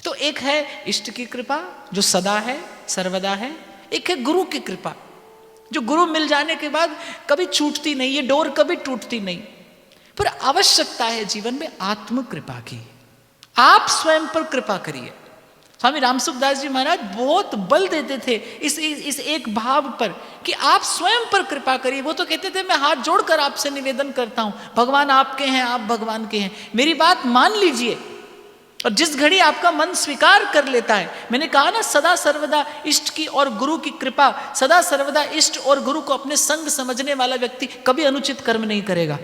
तो एक है इष्ट की कृपा जो सदा है, सर्वदा है। एक है गुरु की कृपा जो गुरु मिल जाने के बाद कभी छूटती नहीं, ये डोर कभी टूटती नहीं। पर आवश्यकता है जीवन में आत्म कृपा की। आप स्वयं पर कृपा करिए। स्वामी रामसुखदास जी महाराज बहुत बल देते थे इस एक भाव पर कि आप स्वयं पर कृपा करिए। वो तो कहते थे मैं हाथ जोड़कर आपसे निवेदन करता हूं, भगवान आपके हैं, आप भगवान के हैं, मेरी बात मान लीजिए। और जिस घड़ी आपका मन स्वीकार कर लेता है, मैंने कहा ना सदा सर्वदा इष्ट की और गुरु की कृपा, सदा सर्वदा इष्ट और गुरु को अपने संग समझने वाला व्यक्ति कभी अनुचित कर्म नहीं करेगा।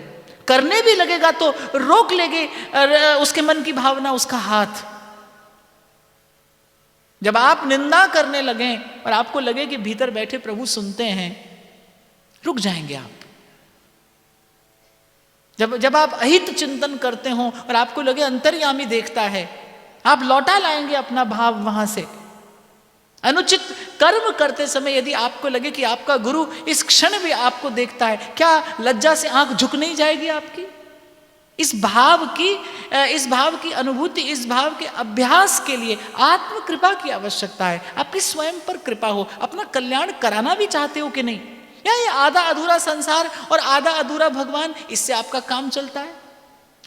करने भी लगेगा तो रोक लेंगे उसके मन की भावना, उसका हाथ। जब आप निंदा करने लगे और आपको लगे कि भीतर बैठे प्रभु सुनते हैं, रुक जाएंगे आप। जब आप अहित चिंतन करते हो और आपको लगे अंतर्यामी देखता है, आप लौटा लाएंगे अपना भाव वहां से। अनुचित कर्म करते समय यदि आपको लगे कि आपका गुरु इस क्षण भी आपको देखता है, क्या लज्जा से आंख झुक नहीं जाएगी आपकी? इस भाव की अनुभूति, इस भाव के अभ्यास के लिए आत्म कृपा की आवश्यकता है। आपकी स्वयं पर कृपा हो। अपना कल्याण कराना भी चाहते हो कि नहीं? या ये आधा अधूरा संसार और आधा अधूरा भगवान, इससे आपका काम चलता है?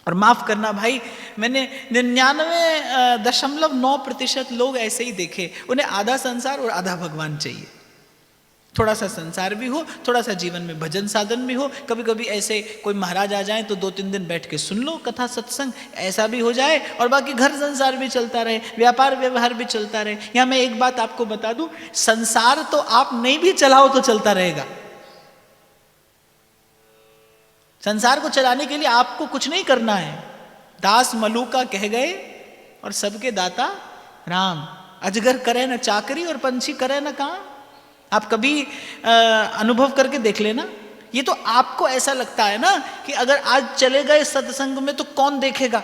और माफ करना भाई, मैंने 99.9% लोग ऐसे ही देखे, उन्हें आधा संसार और आधा भगवान चाहिए। थोड़ा सा संसार भी हो, थोड़ा सा जीवन में भजन साधन भी हो। कभी कभी ऐसे कोई महाराज आ जाए तो 2-3 दिन बैठ के सुन लो कथा सत्संग, ऐसा भी हो जाए। और बाकी घर संसार भी चलता रहे, व्यापार व्यवहार भी चलता रहे। यहाँ मैं एक बात आपको बता दूं, संसार तो आप नहीं भी चलाओ तो चलता रहेगा। संसार को चलाने के लिए आपको कुछ नहीं करना है। दास मलूका कह गए और सबके दाता राम। अजगर करे न चाकरी और पंछी करे न काम। आप कभी अनुभव करके देख लेना। ये तो आपको ऐसा लगता है ना कि अगर आज चले गए सत्संग में तो कौन देखेगा।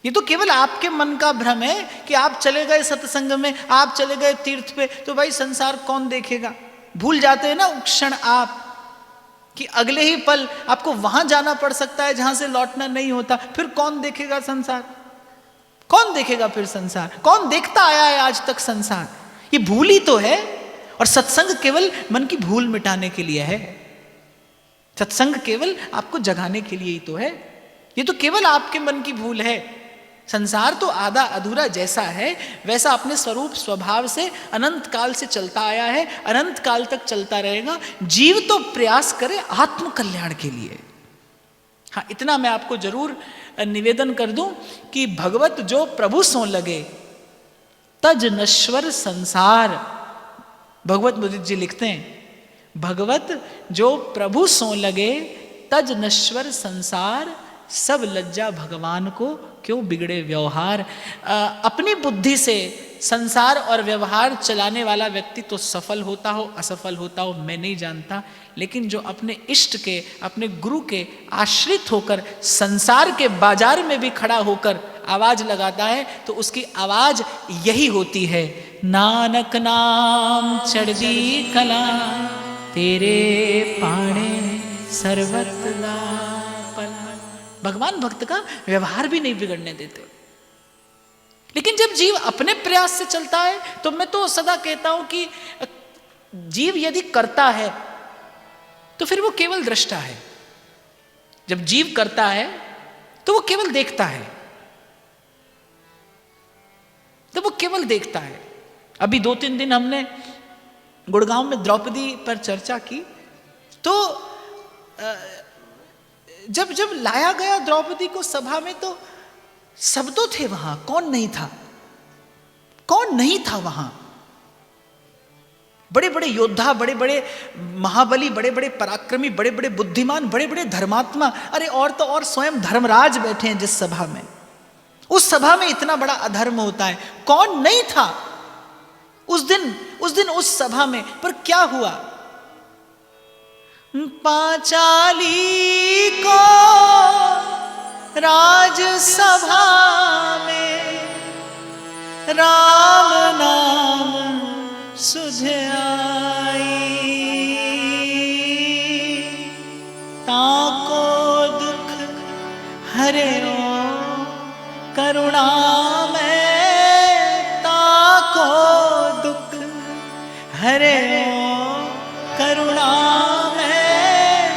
ये तो केवल आपके मन का भ्रम है कि आप चले गए सत्संग में, आप चले गए तीर्थ पे तो भाई संसार कौन देखेगा। भूल जाते हैं ना उस क्षण आप कि अगले ही पल आपको वहां जाना पड़ सकता है जहां से लौटना नहीं होता। फिर कौन देखेगा संसार? कौन देखेगा फिर संसार? कौन देखता आया है आज तक संसार? ये भूल ही तो है। और सत्संग केवल मन की भूल मिटाने के लिए है। सत्संग केवल आपको जगाने के लिए ही तो है। ये तो केवल आपके मन की भूल है। संसार तो आधा अधूरा जैसा है वैसा अपने स्वरूप स्वभाव से अनंत काल से चलता आया है, अनंत काल तक चलता रहेगा। जीव तो प्रयास करे आत्म कल्याण के लिए। हाँ, इतना मैं आपको जरूर निवेदन कर दूं कि भगवत जो प्रभु सो लगे तज नश्वर संसार। भगवत मुदित जी लिखते हैं, भगवत जो प्रभु सो लगे तज नश्वर संसार, सब लज्जा भगवान को क्यों बिगड़े व्यवहार। अपनी बुद्धि से संसार और व्यवहार चलाने वाला व्यक्ति तो सफल होता हो असफल होता हो मैं नहीं जानता, लेकिन जो अपने इष्ट के, अपने गुरु के आश्रित होकर संसार के बाजार में भी खड़ा होकर आवाज लगाता है तो उसकी आवाज यही होती है, नानक नाम चढ़दी कला तेरे पाणे सर्वतला। भगवान भक्त का व्यवहार भी नहीं बिगड़ने देते। लेकिन जब जीव अपने प्रयास से चलता है तो मैं तो सदा कहता हूं कि जीव यदि करता है तो फिर वो केवल दृष्टा है। जब जीव करता है तो वो केवल देखता है, तो वो केवल देखता है। अभी 2-3 दिन हमने गुड़गांव में द्रौपदी पर चर्चा की तो जब लाया गया द्रौपदी को सभा में तो सब तो थे वहां, कौन नहीं था? कौन नहीं था वहां? बड़े बड़े योद्धा, बड़े बड़े महाबली, बड़े बड़े पराक्रमी, बड़े बड़े बुद्धिमान, बड़े बड़े धर्मात्मा। अरे और तो और स्वयं धर्मराज बैठे हैं जिस सभा में। उस सभा में इतना बड़ा अधर्म होता है, कौन नहीं था उस दिन उस सभा में? पर क्या हुआ? पांचाली को राजसभा में राम नाम सुझ आई, ताको दुख हरे करुणा में हरे ओ करुणा में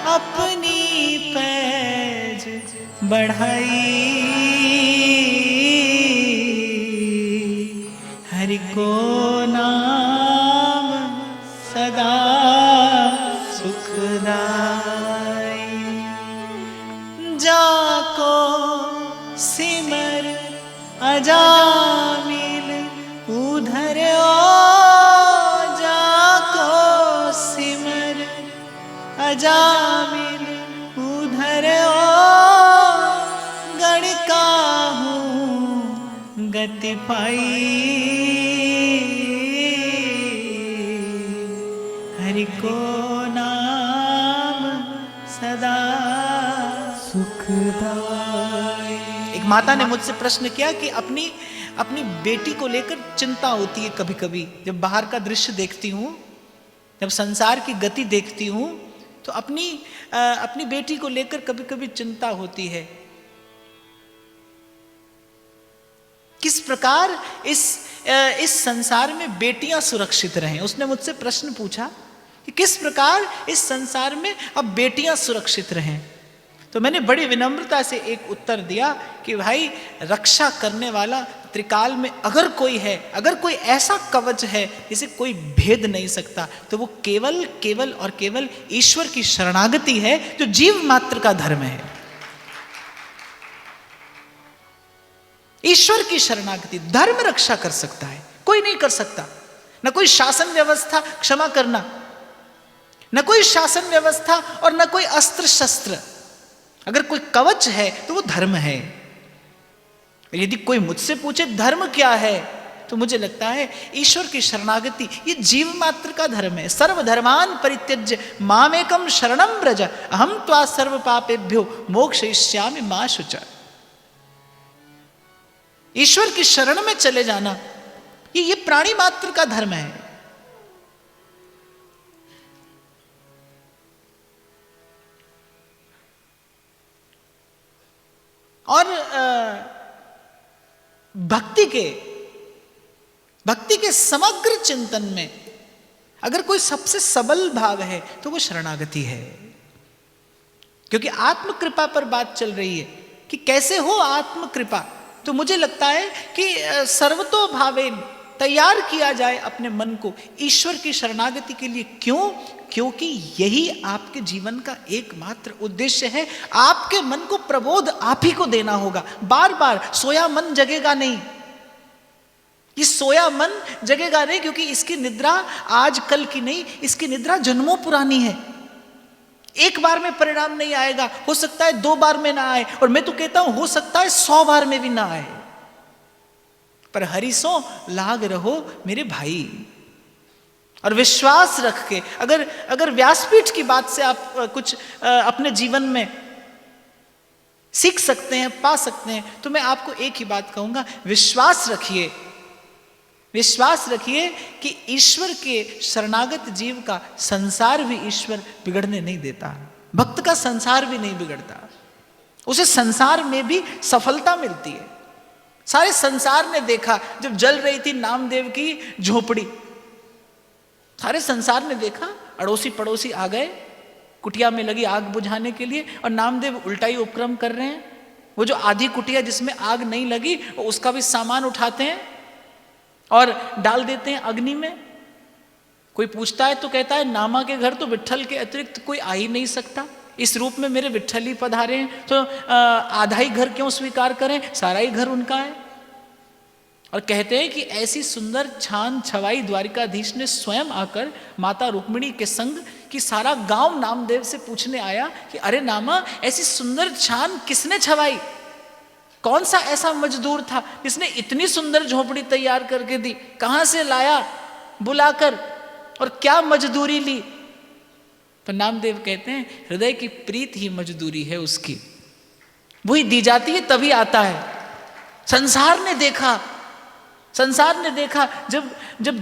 अपनी पैज बढ़ाई, हरि को नाम सदा सुखदाई। जाको सिमर अजामिल उधर ओ, जाको सिमर अजामिल उधर ओ, गण काहू गति पाई, हरि को नाम सदा सुखदाई। एक माता ने मुझसे प्रश्न किया कि अपनी बेटी को लेकर चिंता होती है कभी कभी, जब बाहर का दृश्य देखती हूँ, जब संसार की गति देखती हूँ, तो अपनी बेटी को लेकर कभी कभी चिंता होती है। किस प्रकार इस संसार में बेटियां सुरक्षित रहें। उसने मुझसे प्रश्न पूछा कि किस प्रकार इस संसार में अब बेटियां सुरक्षित रहें। तो मैंने बड़ी विनम्रता से एक उत्तर दिया कि भाई, रक्षा करने वाला त्रिकाल में अगर कोई है, अगर कोई ऐसा कवच है जिसे कोई भेद नहीं सकता, तो वो केवल और केवल ईश्वर की शरणागति है, जो जीव मात्र का धर्म है। ईश्वर की शरणागति धर्म रक्षा कर सकता है, कोई नहीं कर सकता। न कोई शासन व्यवस्था क्षमा करना, न कोई शासन व्यवस्था और न कोई अस्त्र शस्त्र। अगर कोई कवच है तो वो धर्म है। यदि कोई मुझसे पूछे धर्म क्या है, तो मुझे लगता है ईश्वर की शरणागति ये जीव मात्र का धर्म है। सर्वधर्मान परित्यज्य मामेकम शरणं व्रज अहम त्वा सर्व पापेभ्यो मोक्षयिष्यामि मा शुचा। ईश्वर की शरण में चले जाना ये प्राणी मात्र का धर्म है। और भक्ति के समग्र चिंतन में अगर कोई सबसे सबल भाव है तो वो शरणागति है। क्योंकि आत्म कृपा पर बात चल रही है कि कैसे हो आत्म कृपा, तो मुझे लगता है कि सर्वतो भावेन तैयार किया जाए अपने मन को ईश्वर की शरणागति के लिए। क्यों? क्योंकि यही आपके जीवन का एकमात्र उद्देश्य है। आपके मन को प्रबोध आप ही को देना होगा। बार बार सोया मन जगेगा नहीं। ये सोया मन जगेगा नहीं, क्योंकि इसकी निद्रा आज कल की नहीं, इसकी निद्रा जन्मों पुरानी है। एक बार में परिणाम नहीं आएगा, हो सकता है 2 बार में ना आए, और मैं तो कहता हूं हो सकता है 100 बार में भी ना आए। पर हरिसो लाग रहो मेरे भाई, और विश्वास रख के अगर व्यासपीठ की बात से आप कुछ अपने जीवन में सीख सकते हैं, पा सकते हैं, तो मैं आपको एक ही बात कहूंगा, विश्वास रखिए कि ईश्वर के शरणागत जीव का संसार भी ईश्वर बिगड़ने नहीं देता। भक्त का संसार भी नहीं बिगड़ता, उसे संसार में भी सफलता मिलती है। सारे संसार ने देखा जब जल रही थी नामदेव की झोपड़ी, सारे संसार ने देखा, अड़ोसी पड़ोसी आ गए कुटिया में लगी आग बुझाने के लिए, और नामदेव उल्टा ही उपक्रम कर रहे हैं। वो जो आधी कुटिया जिसमें आग नहीं लगी, उसका भी सामान उठाते हैं और डाल देते हैं अग्नि में। कोई पूछता है तो कहता है नामा के घर तो विट्ठल के अतिरिक्त कोई आ ही नहीं सकता, इस रूप में मेरे विट्ठल ही पधारे हैं, तो आधा ही घर क्यों स्वीकार करें, सारा ही घर उनका है। और कहते हैं कि ऐसी सुंदर छान छवाई द्वारिकाधीश ने स्वयं आकर माता रुक्मिणी के संग कि सारा गांव नामदेव से पूछने आया कि अरे नामा, ऐसी सुंदर छान किसने छवाई? कौन सा ऐसा मजदूर था जिसने इतनी सुंदर झोपड़ी तैयार करके दी? कहां से लाया बुलाकर, और क्या मजदूरी ली? तो नामदेव कहते हैं हृदय की प्रीत ही मजदूरी है उसकी, वही दी जाती है तभी आता है। संसार ने देखा जब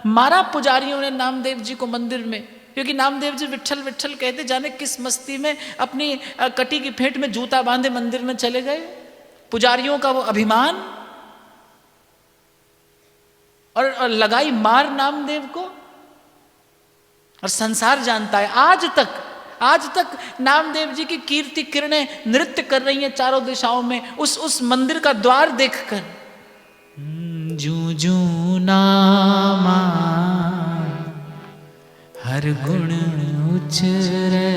मारा पुजारियों ने नामदेव जी को मंदिर में, क्योंकि नामदेव जी विट्ठल विट्ठल कहते, जाने किस मस्ती में अपनी कटी की फेंट में जूता बांधे मंदिर में चले गए। पुजारियों का वो अभिमान, और लगाई मार नामदेव को। और संसार जानता है आज तक नामदेव जी की कीर्ति किरणें नृत्य कर रही हैं चारों दिशाओं में उस मंदिर का द्वार देखकर। जू जू नामा हर गुण उचरे,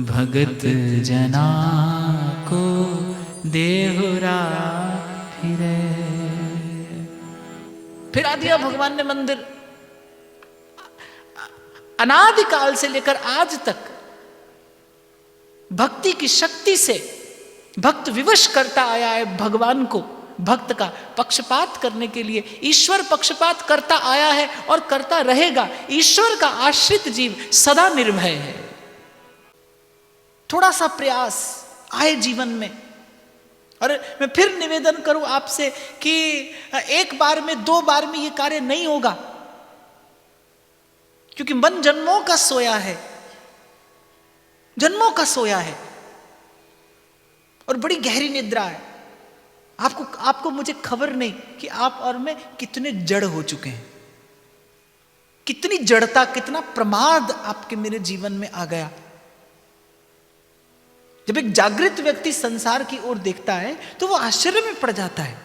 भगत जना को देहुरा फिरे। फिरा दिया भगवान ने मंदिर। अनादिकाल से लेकर आज तक भक्ति की शक्ति से भक्त विवश करता आया है भगवान को। भक्त का पक्षपात करने के लिए ईश्वर पक्षपात करता आया है और करता रहेगा। ईश्वर का आश्रित जीव सदा निर्भय है। थोड़ा सा प्रयास आए जीवन में। और मैं फिर निवेदन करूं आपसे कि एक बार में दो बार में ये कार्य नहीं होगा, क्योंकि मन जन्मों का सोया है, जन्मों का सोया है और बड़ी गहरी निद्रा है। आपको मुझे खबर नहीं कि आप और मैं कितने जड़ हो चुके हैं, कितनी जड़ता, कितना प्रमाद आपके मेरे जीवन में आ गया। जब एक जागृत व्यक्ति संसार की ओर देखता है तो वो आश्चर्य में पड़ जाता है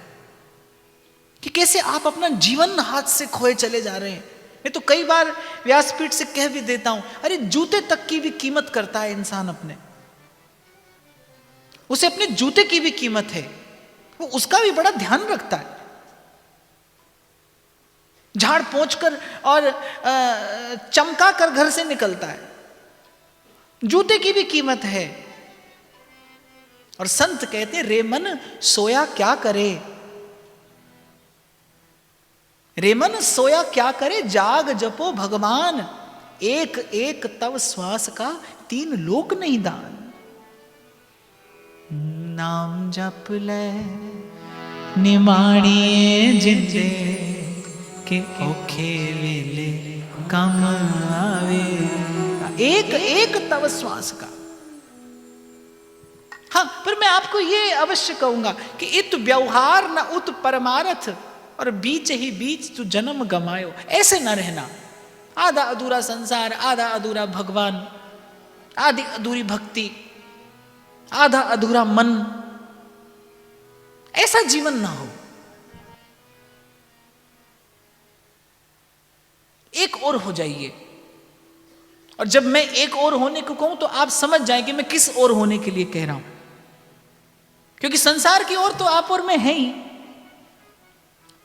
कि कैसे आप अपना जीवन हाथ से खोए चले जा रहे हैं। मैं तो कई बार व्यासपीठ से कह भी देता हूं, अरे जूते तक की भी कीमत करता है इंसान अपने, उसे अपने जूते की भी कीमत है, वो उसका भी बड़ा ध्यान रखता है। झाड़ पोंछ कर और चमका कर घर से निकलता है, जूते की भी कीमत है। और संत कहते हैं, रे मन सोया क्या करे, रे मन सोया क्या करे, जाग जपो भगवान, एक एक तव श्वास का तीन लोक नहीं दान। नाम जप ले निमाणिए जिंदे के औखे वेले कम आवे, एक एक तव श्वास का। हाँ, पर मैं आपको ये अवश्य कहूंगा कि इत व्यवहार न उत परमारथ, और बीच ही बीच तू जन्म गमायो। ऐसे ना रहना, आधा अधूरा संसार, आधा अधूरा भगवान, आधी अधूरी भक्ति, आधा अधूरा मन, ऐसा जीवन ना हो। एक और हो जाइए। और जब मैं एक और होने को कहूं तो आप समझ जाएं कि मैं किस और होने के लिए कह रहा हूं, क्योंकि संसार की ओर तो आप और मैं है ही।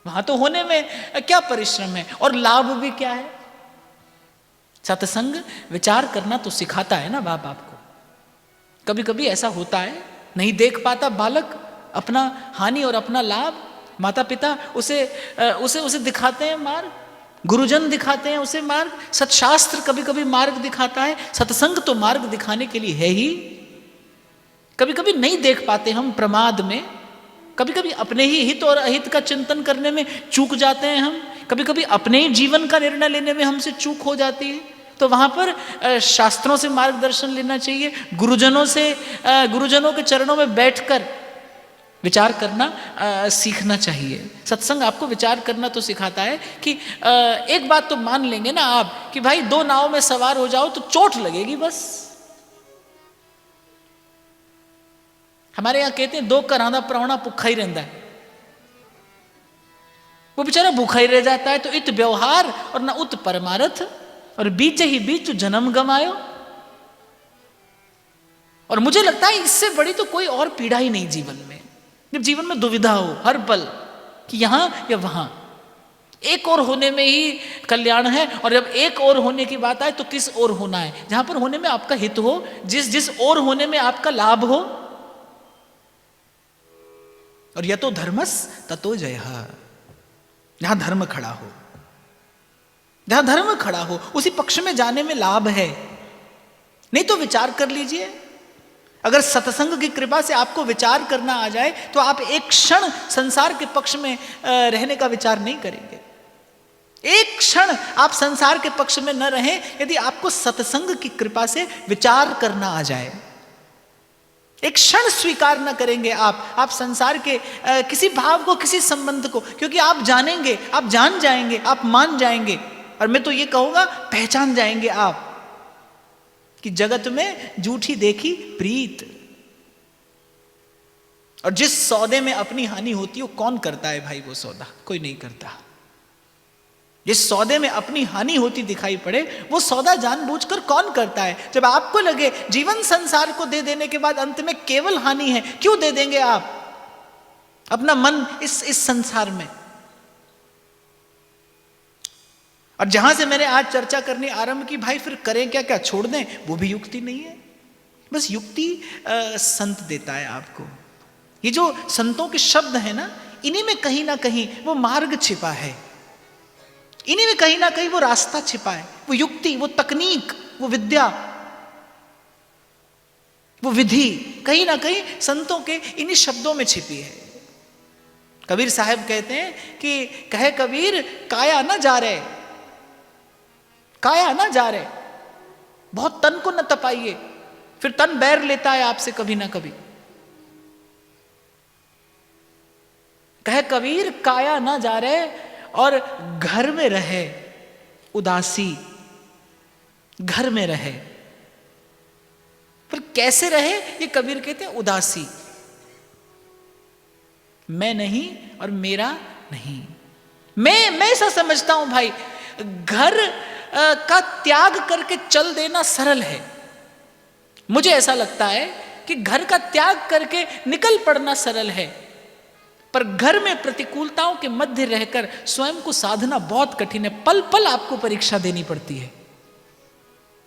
वहां तो होने में क्या परिश्रम है और लाभ भी क्या है। सत्संग विचार करना तो सिखाता है ना बाप आपको। कभी कभी ऐसा होता है, नहीं देख पाता बालक अपना हानि और अपना लाभ, माता पिता उसे दिखाते हैं मार्ग, गुरुजन दिखाते हैं उसे मार्ग, सत्शास्त्र कभी कभी मार्ग दिखाता है, सत्संग तो मार्ग दिखाने के लिए है ही। कभी कभी नहीं देख पाते हम प्रमाद में, कभी कभी अपने ही हित और अहित का चिंतन करने में चूक जाते हैं हम, कभी कभी अपने ही जीवन का निर्णय लेने में हमसे चूक हो जाती है। तो वहां पर शास्त्रों से मार्गदर्शन लेना चाहिए, गुरुजनों के चरणों में बैठकर विचार करना सीखना चाहिए। सत्संग आपको विचार करना तो सिखाता है कि एक बात तो मान लेंगे ना आप कि भाई दो नाव में सवार हो जाओ तो चोट लगेगी बस। हमारे यहां कहते हैं दो कराना प्रावणा भूखा ही रहता है, वो बेचारा भूखा ही रह जाता है। तो इत व्यवहार और न उत परमारथ, और बीच ही बीच जन्म गमायो। और मुझे लगता है इससे बड़ी तो कोई और पीड़ा ही नहीं जीवन में। जब जीवन में दुविधा हो हर पल कि यहां या वहां, एक और होने में ही कल्याण है। और जब एक और होने की बात आए तो किस और होना है, जहां पर होने में आपका हित हो, जिस और होने में आपका लाभ हो। और यतो धर्मस ततो जयः, जहां धर्म खड़ा हो, जहां धर्म खड़ा हो उसी पक्ष में जाने में लाभ है। नहीं तो विचार कर लीजिए, अगर सत्संग की कृपा से आपको विचार करना आ जाए तो आप एक क्षण संसार के पक्ष में रहने का विचार नहीं करेंगे। एक क्षण आप संसार के पक्ष में न रहें यदि आपको सत्संग की कृपा से विचार करना आ जाए। एक क्षण स्वीकार न करेंगे आप संसार के किसी भाव को, किसी संबंध को, क्योंकि आप जानेंगे, आप जान जाएंगे, आप मान जाएंगे, और मैं तो ये कहूंगा पहचान जाएंगे आप कि जगत में झूठी देखी प्रीत। और जिस सौदे में अपनी हानि होती है वो कौन करता है भाई? वो सौदा कोई नहीं करता। जिस सौदे में अपनी हानि होती दिखाई पड़े वो सौदा जानबूझकर कौन करता है? जब आपको लगे जीवन संसार को दे देने के बाद अंत में केवल हानि है, क्यों दे देंगे आप अपना मन इस संसार में? और जहां से मैंने आज चर्चा करनी आरंभ की, भाई फिर करें क्या? क्या छोड़ दें? वो भी युक्ति नहीं है। बस युक्ति संत देता है आपको। ये जो संतों के शब्द है ना, इन्हीं में कहीं ना कहीं वो मार्ग छिपा है, इन्हीं में कहीं ना कहीं वो रास्ता छिपा है, वो युक्ति, वो तकनीक, वो विद्या, वो विधि कहीं ना कहीं संतों के इन्हीं शब्दों में छिपी है। कबीर साहब कहते हैं कि कहे कबीर काया ना जा रहे, काया ना जा रहे, बहुत तन को न तपाइए, फिर तन बैर लेता है आपसे कभी ना कभी। कहे कबीर काया ना जा रहे और घर में रहे उदासी, घर में रहे। पर कैसे रहे? ये कबीर कहते हैं उदासी, मैं नहीं और मेरा नहीं। मैं ऐसा समझता हूं भाई, घर का त्याग करके चल देना सरल है। मुझे ऐसा लगता है कि घर का त्याग करके निकल पड़ना सरल है, पर घर में प्रतिकूलताओं के मध्य रहकर स्वयं को साधना बहुत कठिन है। पल पल आपको परीक्षा देनी पड़ती है।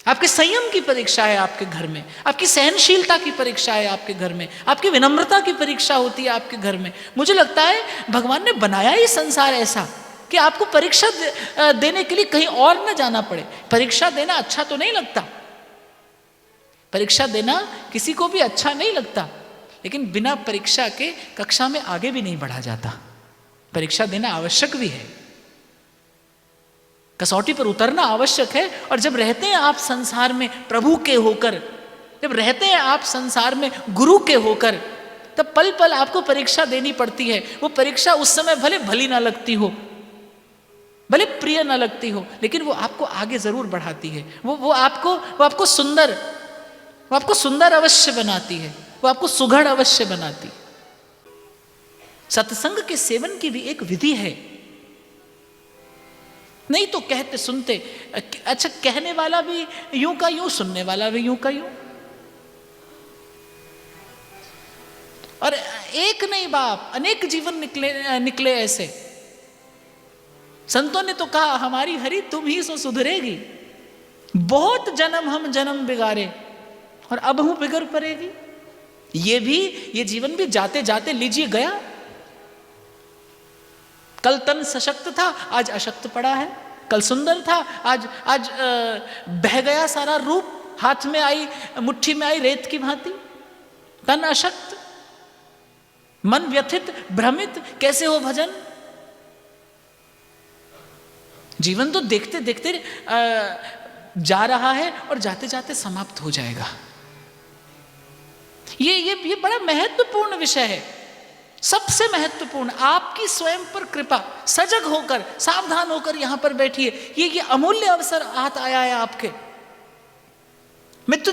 आपके संयम की परीक्षा है आपके घर में, आपकी सहनशीलता की परीक्षा है आपके घर में, आपकी विनम्रता की परीक्षा होती है आपके घर में। मुझे लगता है भगवान ने बनाया ही संसार ऐसा कि आपको परीक्षा देने के लिए कहीं और न जाना पड़े। परीक्षा देना अच्छा तो नहीं लगता, परीक्षा देना किसी को भी अच्छा नहीं लगता, लेकिन बिना परीक्षा के कक्षा में आगे भी नहीं बढ़ा जाता। परीक्षा देना आवश्यक भी है, कसौटी पर उतरना आवश्यक है। और जब रहते हैं आप संसार में प्रभु के होकर, जब रहते हैं आप संसार में गुरु के होकर, तब पल पल आपको परीक्षा देनी पड़ती है। वो परीक्षा उस समय भले भली ना लगती हो, भले प्रिय ना लगती हो, लेकिन वो आपको आगे जरूर बढ़ाती है। वो आपको सुंदर अवश्य बनाती है, वो आपको सुघड़ अवश्य बनाती। सत्संग के सेवन की भी एक विधि है। नहीं तो कहते सुनते, अच्छा कहने वाला भी यूं का यूं, सुनने वाला भी यूं का यूं। और एक नहीं बाप, अनेक जीवन निकले ऐसे। संतों ने तो कहा हमारी हरि तुम ही सो सुधरेगी, बहुत जन्म हम जन्म बिगाड़े और अब हूं बिगड़ पड़ेगी। ये जीवन भी जाते जाते लीजिए गया। कल तन सशक्त था, आज अशक्त पड़ा है। कल सुंदर था, आज बह गया सारा रूप, हाथ में आई, मुट्ठी में आई रेत की भांति। तन अशक्त, मन व्यथित, भ्रमित, कैसे हो भजन? जीवन तो देखते देखते जा रहा है और जाते जाते समाप्त हो जाएगा। ये बड़ा महत्वपूर्ण विषय है, सबसे महत्वपूर्ण। आपकी स्वयं पर कृपा, सजग होकर, सावधान होकर यहां पर बैठिए। ये अमूल्य अवसर हाथ आया है आपके। मैं तो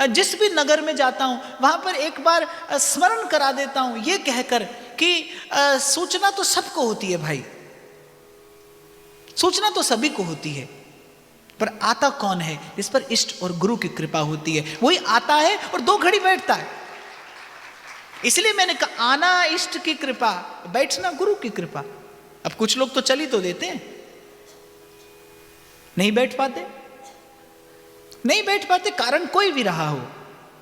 जिस भी नगर में जाता हूं वहां पर एक बार स्मरण करा देता हूं ये कहकर कि सूचना तो सबको होती है भाई, सूचना तो सभी को होती है, पर आता कौन है? जिस पर इष्ट और गुरु की कृपा होती है, वही आता है और 2 घड़ी बैठता है। इसलिए मैंने कहा आना इष्ट की कृपा, बैठना गुरु की कृपा। अब कुछ लोग तो चल ही तो देते हैं, नहीं बैठ पाते, कारण कोई भी रहा हो,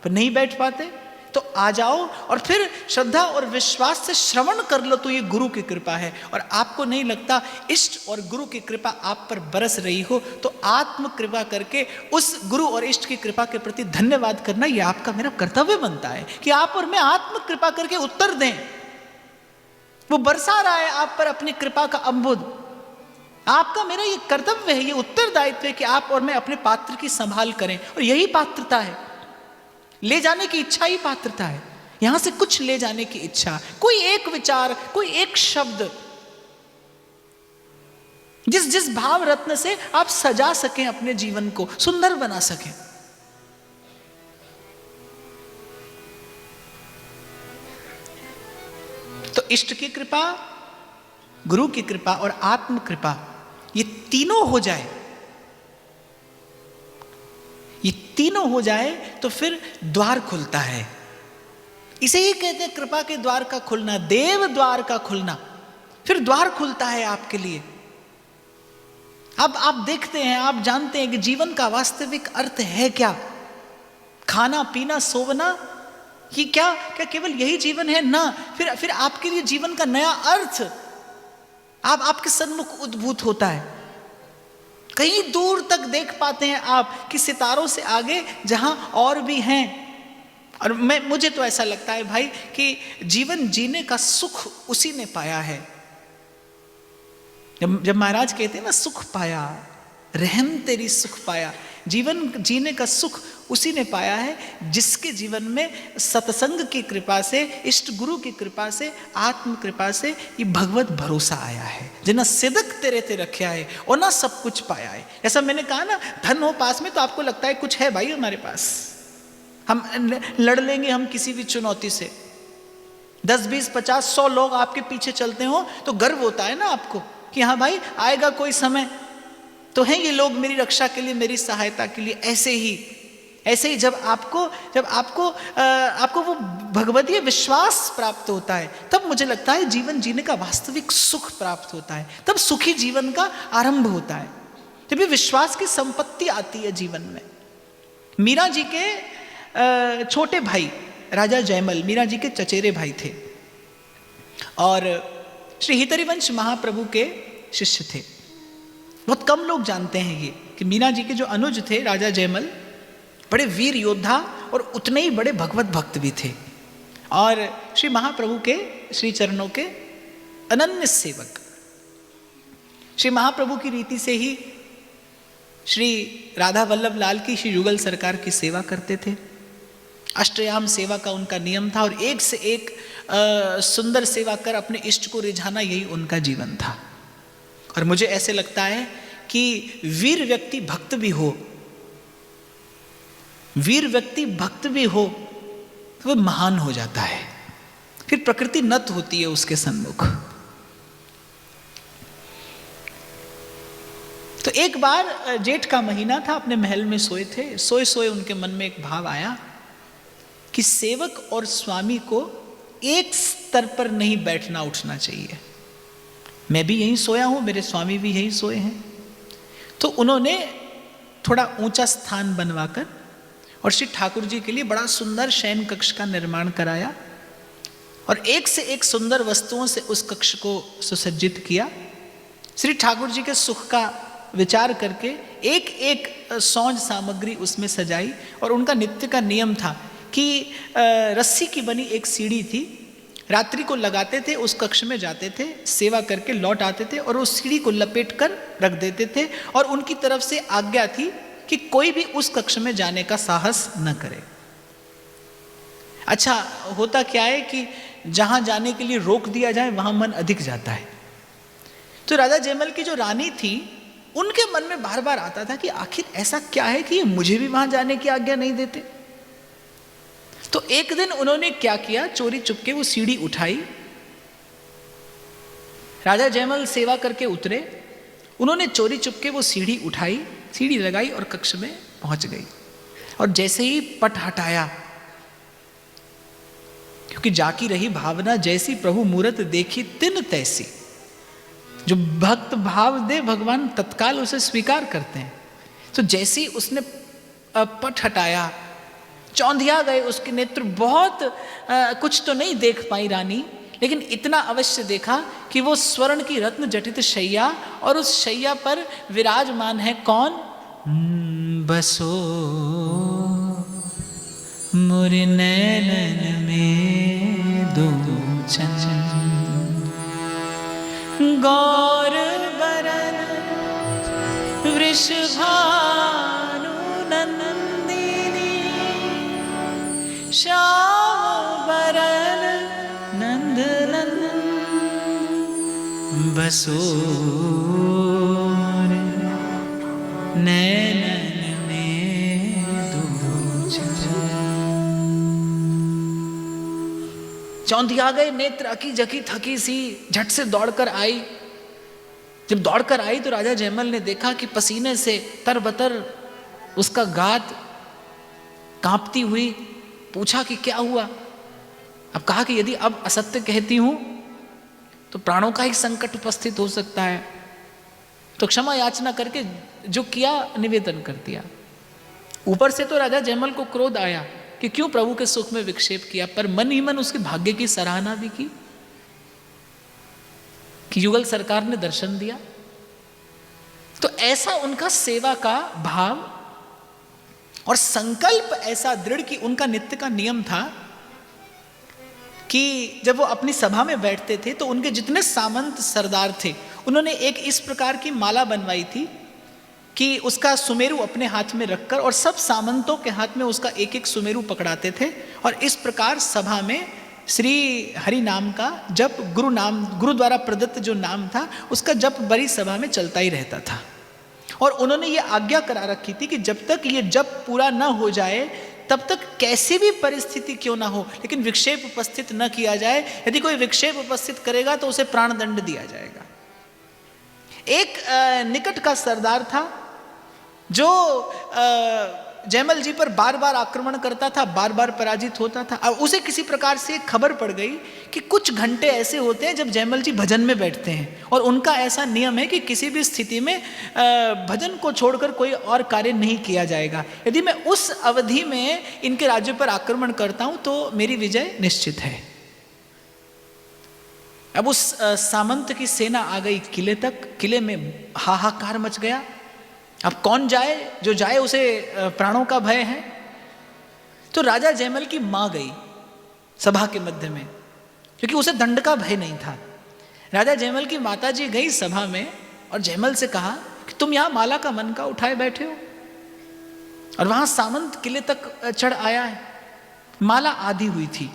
पर नहीं बैठ पाते। तो आ जाओ और फिर श्रद्धा और विश्वास से श्रवण कर लो, तो ये गुरु की कृपा है। और आपको नहीं लगता इष्ट और गुरु की कृपा आप पर बरस रही हो, तो आत्म कृपा करके उस गुरु और इष्ट की कृपा के प्रति धन्यवाद करना, ये आपका मेरा कर्तव्य बनता है कि आप और मैं आत्म कृपा करके उत्तर दें। वो बरसा रहा है आप पर अपनी कृपा का अम्बुद। आपका मेरा ये कर्तव्य है, ये उत्तरदायित्व है कि आप और मैं अपने पात्र की संभाल करें, और यही पात्रता है। ले जाने की इच्छा ही पात्रता है। यहां से कुछ ले जाने की इच्छा, कोई एक विचार, कोई एक शब्द, जिस जिस भाव रत्न से आप सजा सकें अपने जीवन को, सुंदर बना सकें। तो इष्ट की कृपा, गुरु की कृपा और आत्म कृपा, ये तीनों हो जाए, ये तीनों हो जाए तो फिर द्वार खुलता है। इसे ही कहते हैं कृपा के द्वार का खुलना, देव द्वार का खुलना। फिर द्वार खुलता है आपके लिए। अब आप देखते हैं, आप जानते हैं कि जीवन का वास्तविक अर्थ है क्या। खाना पीना सोना, ये क्या क्या केवल यही जीवन है? ना, फिर आपके लिए जीवन का नया अर्थ आपके सन्मुख उद्भूत होता है। कहीं दूर तक देख पाते हैं आप कि सितारों से आगे जहां और भी हैं। और मुझे तो ऐसा लगता है भाई कि जीवन जीने का सुख उसी ने पाया है। जब महाराज कहते हैं ना, सुख पाया, रहम तेरी सुख पाया, जीवन जीने का सुख उसी ने पाया है जिसके जीवन में सत्संग की कृपा से, इष्ट गुरु की कृपा से, आत्म कृपा से ये भगवत भरोसा आया है। जिन्हें सिदक तेरे ते रखा है और ना सब कुछ पाया है। ऐसा मैंने कहा ना, धन हो पास में तो आपको लगता है कुछ है भाई हमारे पास, हम लड़ लेंगे हम किसी भी चुनौती से। 10, 20, 50, 100 लोग आपके पीछे चलते हो तो गर्व होता है ना आपको कि हाँ भाई आएगा कोई समय तो हैं ये लोग मेरी रक्षा के लिए, मेरी सहायता के लिए। ऐसे ही जब आपको वो भगवतीय विश्वास प्राप्त होता है, तब मुझे लगता है जीवन जीने का वास्तविक सुख प्राप्त होता है, तब सुखी जीवन का आरंभ होता है, जब ये विश्वास की संपत्ति आती है जीवन में। मीरा जी के छोटे भाई राजा जयमल मीरा जी के चचेरे भाई थे और श्री हितरिवंश महाप्रभु के शिष्य थे। बहुत कम लोग जानते हैं ये कि मीरा जी के जो अनुज थे राजा जयमल, बड़े वीर योद्धा और उतने ही बड़े भगवत भक्त भी थे और श्री महाप्रभु के श्री चरणों के अनन्य सेवक। श्री महाप्रभु की रीति से ही श्री राधा वल्लभ लाल की श्री युगल सरकार की सेवा करते थे। अष्टयाम सेवा का उनका नियम था और एक से एक सुंदर सेवा कर अपने इष्ट को रिझाना, यही उनका जीवन था। और मुझे ऐसे लगता है कि वीर व्यक्ति भक्त भी हो, वीर व्यक्ति भक्त भी हो तो वह महान हो जाता है, फिर प्रकृति नत होती है उसके सन्मुख। तो एक बार जेठ का महीना था, अपने महल में सोए थे। सोए सोए उनके मन में एक भाव आया कि सेवक और स्वामी को एक स्तर पर नहीं बैठना उठना चाहिए। मैं भी यहीं सोया हूं, मेरे स्वामी भी यहीं सोए हैं। तो उन्होंने थोड़ा ऊंचा स्थान बनवाकर और श्री ठाकुर जी के लिए बड़ा सुंदर शयन कक्ष का निर्माण कराया और एक से एक सुंदर वस्तुओं से उस कक्ष को सुसज्जित किया। श्री ठाकुर जी के सुख का विचार करके एक एक सौंज सामग्री उसमें सजाई और उनका नित्य का नियम था कि रस्सी की बनी एक सीढ़ी थी, रात्रि को लगाते थे, उस कक्ष में जाते थे, सेवा करके लौट आते थे और उस सीढ़ी को लपेट कर रख देते थे और उनकी तरफ से आज्ञा थी कि कोई भी उस कक्ष में जाने का साहस न करे। अच्छा, होता क्या है कि जहां जाने के लिए रोक दिया जाए वहां मन अधिक जाता है। तो राजा जयमल की जो रानी थी, उनके मन में बार बार आता था कि आखिर ऐसा क्या है कि ये मुझे भी वहां जाने की आज्ञा नहीं देते। तो एक दिन उन्होंने क्या किया, चोरी चुपके वो सीढ़ी उठाई। राजा जयमल सेवा करके उतरे, उन्होंने चोरी चुपके वो सीढ़ी उठाई, सीढ़ी लगाई और कक्ष में पहुंच गई। और जैसे ही पट हटाया, क्योंकि जाकी रही भावना जैसी, प्रभु मूरत देखी तिन तैसी। जो भक्त भाव दे भगवान तत्काल उसे स्वीकार करते हैं। तो जैसे ही उसने पट हटाया, चौंधिया गए उसके नेत्र। बहुत कुछ तो नहीं देख पाई रानी, लेकिन इतना अवश्य देखा कि वो स्वर्ण की रत्न जटित शैया और उस शैया पर विराजमान है कौन? बसो मुरि नैनन में दो चंचल गौर बरन वृषभानु नंदिनी नंदनन बसो नैनन में दूज। चौंधिया गए नेत्र, अकी जकी थकी सी झट से दौड़कर आई। जब दौड़कर आई तो राजा जयमल ने देखा कि पसीने से तरबतर उसका गात कांपती हुई। पूछा कि क्या हुआ। अब कहा कि यदि अब असत्य कहती हूं तो प्राणों का ही संकट उपस्थित हो सकता है। तो क्षमा याचना करके जो किया निवेदन कर दिया। ऊपर से तो राजा जयमल को क्रोध आया कि क्यों प्रभु के सुख में विक्षेप किया, पर मन ही मन उसके भाग्य की सराहना भी की कि युगल सरकार ने दर्शन दिया। तो ऐसा उनका सेवा का भाव और संकल्प ऐसा दृढ़ कि उनका नित्य का नियम था कि जब वो अपनी सभा में बैठते थे तो उनके जितने सामंत सरदार थे उन्होंने एक इस प्रकार की माला बनवाई थी कि उसका सुमेरु अपने हाथ में रखकर और सब सामंतों के हाथ में उसका एक एक सुमेरु पकड़ाते थे और इस प्रकार सभा में श्री हरि नाम का जप, गुरु द्वारा प्रदत्त जो नाम था उसका जप बड़ी सभा में चलता ही रहता था। और उन्होंने ये आज्ञा करा रखी थी कि जब तक ये जप पूरा न हो जाए तब तक कैसी भी परिस्थिति क्यों ना हो लेकिन विक्षेप उपस्थित न किया जाए। यदि कोई विक्षेप उपस्थित करेगा तो उसे प्राण दंड दिया जाएगा। एक निकट का सरदार था जो जयमल जी पर बार बार आक्रमण करता था, बार बार पराजित होता था। अब उसे किसी प्रकार से खबर पड़ गई कि कुछ घंटे ऐसे होते हैं जब जयमल जी भजन में बैठते हैं और उनका ऐसा नियम है कि किसी भी स्थिति में भजन को छोड़कर कोई और कार्य नहीं किया जाएगा। यदि मैं उस अवधि में इनके राज्य पर आक्रमण करता हूं तो मेरी विजय निश्चित है। अब उस सामंत की सेना आ गई किले तक। किले में हाहाकार मच गया। अब कौन जाए, जो जाए उसे प्राणों का भय है। तो राजा जयमल की मां गई सभा के मध्य में क्योंकि उसे दंड का भय नहीं था। राजा जयमल की माता जी गई सभा में और जयमल से कहा कि तुम यहां माला का मन का उठाए बैठे हो और वहां सामंत किले तक चढ़ आया है। माला आधी हुई थी।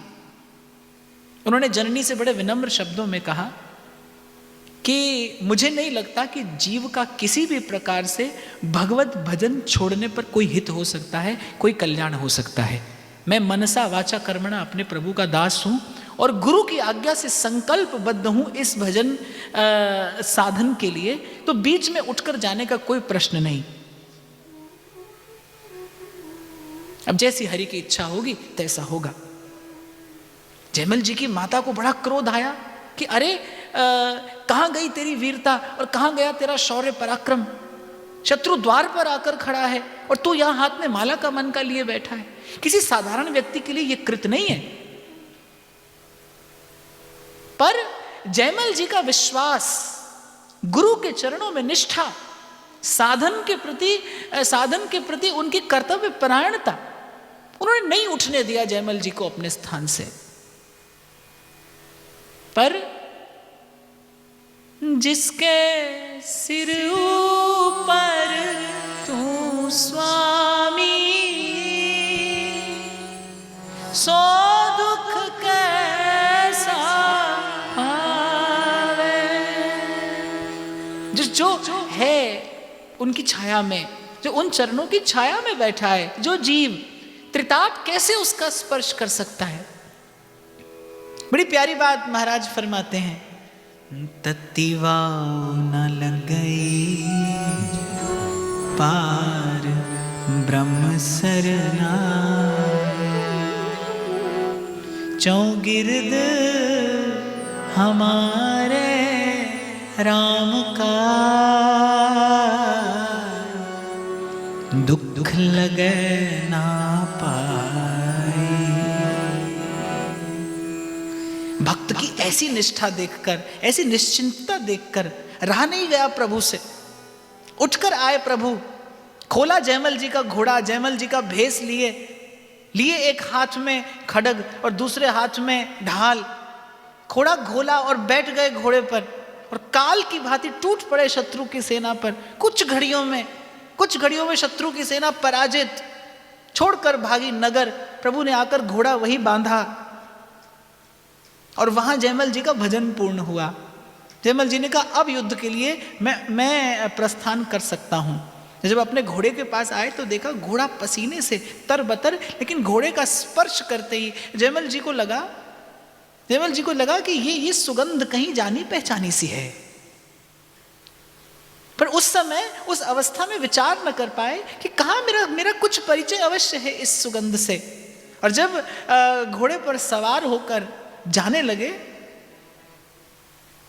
उन्होंने जननी से बड़े विनम्र शब्दों में कहा कि मुझे नहीं लगता कि जीव का किसी भी प्रकार से भगवत भजन छोड़ने पर कोई हित हो सकता है, कोई कल्याण हो सकता है। मैं मनसा वाचा कर्मणा अपने प्रभु का दास हूं और गुरु की आज्ञा से संकल्पबद्ध हूं इस भजन साधन के लिए, तो बीच में उठकर जाने का कोई प्रश्न नहीं। अब जैसी हरि की इच्छा होगी तैसा होगा। जयमल जी की माता को बड़ा क्रोध आया कि अरे कहां गई तेरी वीरता और कहां गया तेरा शौर्य पराक्रम। शत्रु द्वार पर आकर खड़ा है और तू यहां हाथ में माला का मन का लिए बैठा है। किसी साधारण व्यक्ति के लिए यह कृत नहीं है। पर जयमल जी का विश्वास, गुरु के चरणों में निष्ठा, साधन के प्रति उनकी कर्तव्य परायणता, उन्होंने नहीं उठने दिया जयमल जी को अपने स्थान से। पर जिसके सिर ऊपर तू स्वामी, सो दुख कैसा आवे। जो है उनकी छाया में, जो उन चरणों की छाया में बैठा है, जो जीव त्रिताप कैसे उसका स्पर्श कर सकता है। बड़ी प्यारी बात महाराज फरमाते हैं, तत्तिवाओ न लग गई पार ब्रह्म सरना, चौगिर्द हमारे राम का दुख लगे ना पाए। भक्त की ऐसी निष्ठा देखकर, ऐसी निश्चिंतता देखकर रहा नहीं गया प्रभु से। उठकर आए प्रभु, खोला जयमल जी का घोड़ा, जयमल जी का भेष लिए एक हाथ में खड्ग और दूसरे हाथ में ढाल, घोड़ा घोला और बैठ गए घोड़े पर और काल की भांति टूट पड़े शत्रु की सेना पर। कुछ घड़ियों में शत्रु की सेना पराजित, छोड़कर भागी नगर। प्रभु ने आकर घोड़ा वहीं बांधा और वहां जयमल जी का भजन पूर्ण हुआ। जयमल जी ने कहा अब युद्ध के लिए मैं प्रस्थान कर सकता हूं। जब अपने घोड़े के पास आए तो देखा घोड़ा पसीने से तरबतर, लेकिन घोड़े का स्पर्श करते ही जयमल जी को लगा कि ये सुगंध कहीं जानी पहचानी सी है। पर उस समय उस अवस्था में विचार न कर पाए कि कहाँ मेरा कुछ परिचय अवश्य है इस सुगंध से। और जब घोड़े पर सवार होकर जाने लगे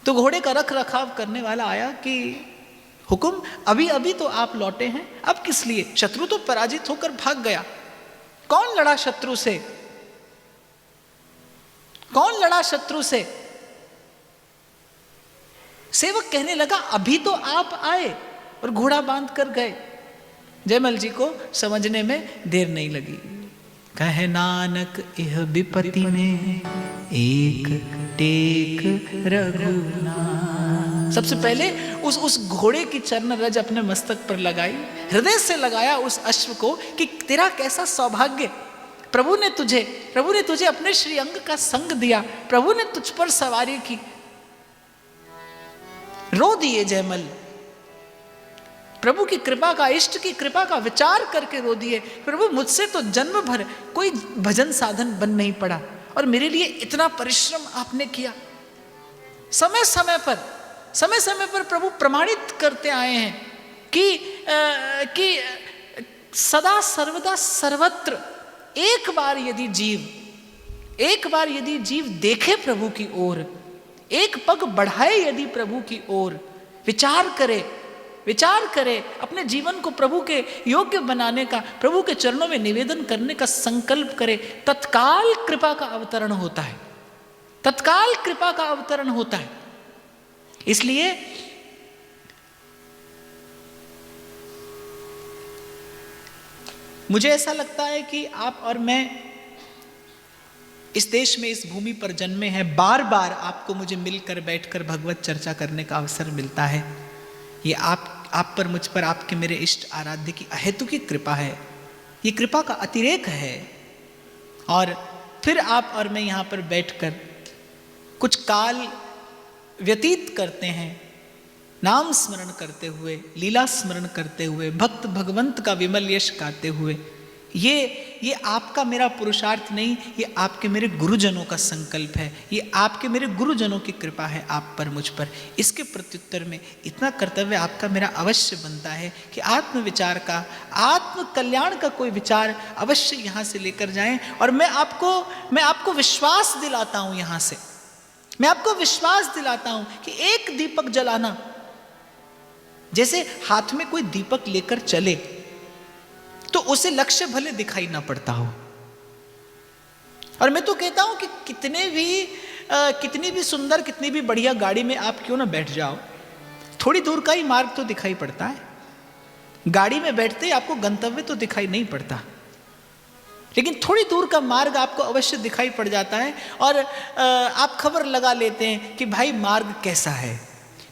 तो घोड़े का रख रखाव करने वाला आया कि हुकुम, अभी अभी तो आप लौटे हैं, अब किस लिए? शत्रु तो पराजित होकर भाग गया। कौन लड़ा शत्रु से? कौन लड़ा शत्रु से? सेवक कहने लगा अभी तो आप आए और घोड़ा बांध कर गए। जयमल जी को समझने में देर नहीं लगी। कहे नानक यह विपत्ति में एक टेक रघुनाथ। सबसे पहले उस घोड़े की चरण रज अपने मस्तक पर लगाई, हृदय से लगाया उस अश्व को कि तेरा कैसा सौभाग्य, प्रभु ने तुझे अपने श्री अंग का संग दिया, प्रभु ने तुझ पर सवारी की। रो दिए जयमल, प्रभु की कृपा का, इष्ट की कृपा का विचार करके रो दिए। प्रभु मुझसे तो जन्म भर कोई भजन साधन बन नहीं पड़ा और मेरे लिए इतना परिश्रम आपने किया। समय समय पर प्रभु प्रमाणित करते आए हैं कि सदा सर्वदा सर्वत्र एक बार यदि जीव देखे प्रभु की ओर, एक पग बढ़ाए यदि प्रभु की ओर, विचार करे अपने जीवन को प्रभु के योग्य बनाने का, प्रभु के चरणों में निवेदन करने का संकल्प करे, तत्काल कृपा का अवतरण होता है। इसलिए मुझे ऐसा लगता है कि आप और मैं इस देश में, इस भूमि पर जन्मे हैं, बार बार आपको मुझे मिलकर बैठकर भगवत चर्चा करने का अवसर मिलता है। ये आप पर, मुझ पर, आपके मेरे इष्ट आराध्य की अहेतुकी कृपा है। ये कृपा का अतिरेक है। और फिर आप और मैं यहाँ पर बैठकर कुछ काल व्यतीत करते हैं, नाम स्मरण करते हुए, लीला स्मरण करते हुए, भक्त भगवंत का विमल यश गाते हुए। ये आपका मेरा पुरुषार्थ नहीं, ये आपके मेरे गुरुजनों का संकल्प है, ये आपके मेरे गुरुजनों की कृपा है आप पर, मुझ पर। इसके प्रत्युत्तर में इतना कर्तव्य आपका मेरा अवश्य बनता है कि आत्म विचार का, आत्म कल्याण का कोई विचार अवश्य यहाँ से लेकर जाएं। और मैं आपको विश्वास दिलाता हूँ, यहाँ से मैं आपको विश्वास दिलाता हूँ कि एक दीपक जलाना, जैसे हाथ में कोई दीपक लेकर चले तो उसे लक्ष्य भले दिखाई ना पड़ता हो। और मैं तो कहता हूं कि कितनी भी सुंदर, कितनी भी बढ़िया गाड़ी में आप क्यों ना बैठ जाओ, थोड़ी दूर का ही मार्ग तो दिखाई पड़ता है। गाड़ी में बैठते ही आपको गंतव्य तो दिखाई नहीं पड़ता, लेकिन थोड़ी दूर का मार्ग आपको अवश्य दिखाई पड़ जाता है और आप खबर लगा लेते हैं कि भाई मार्ग कैसा है।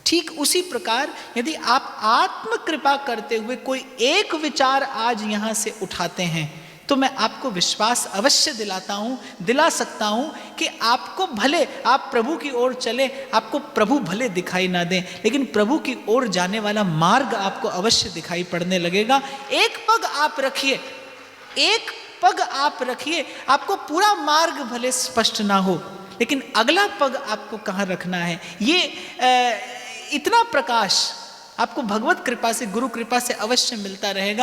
ठीक उसी प्रकार यदि आप आत्म कृपा करते हुए कोई एक विचार आज यहाँ से उठाते हैं तो मैं आपको विश्वास अवश्य दिला सकता हूँ कि आपको भले आप प्रभु की ओर चले, आपको प्रभु भले दिखाई ना दें, लेकिन प्रभु की ओर जाने वाला मार्ग आपको अवश्य दिखाई पड़ने लगेगा। एक पग आप रखिए, आपको पूरा मार्ग भले स्पष्ट ना हो, लेकिन अगला पग आपको कहाँ रखना है, ये इतना प्रकाश आपको भगवत कृपा से, गुरु कृपा से अवश्य मिलता रहेगा।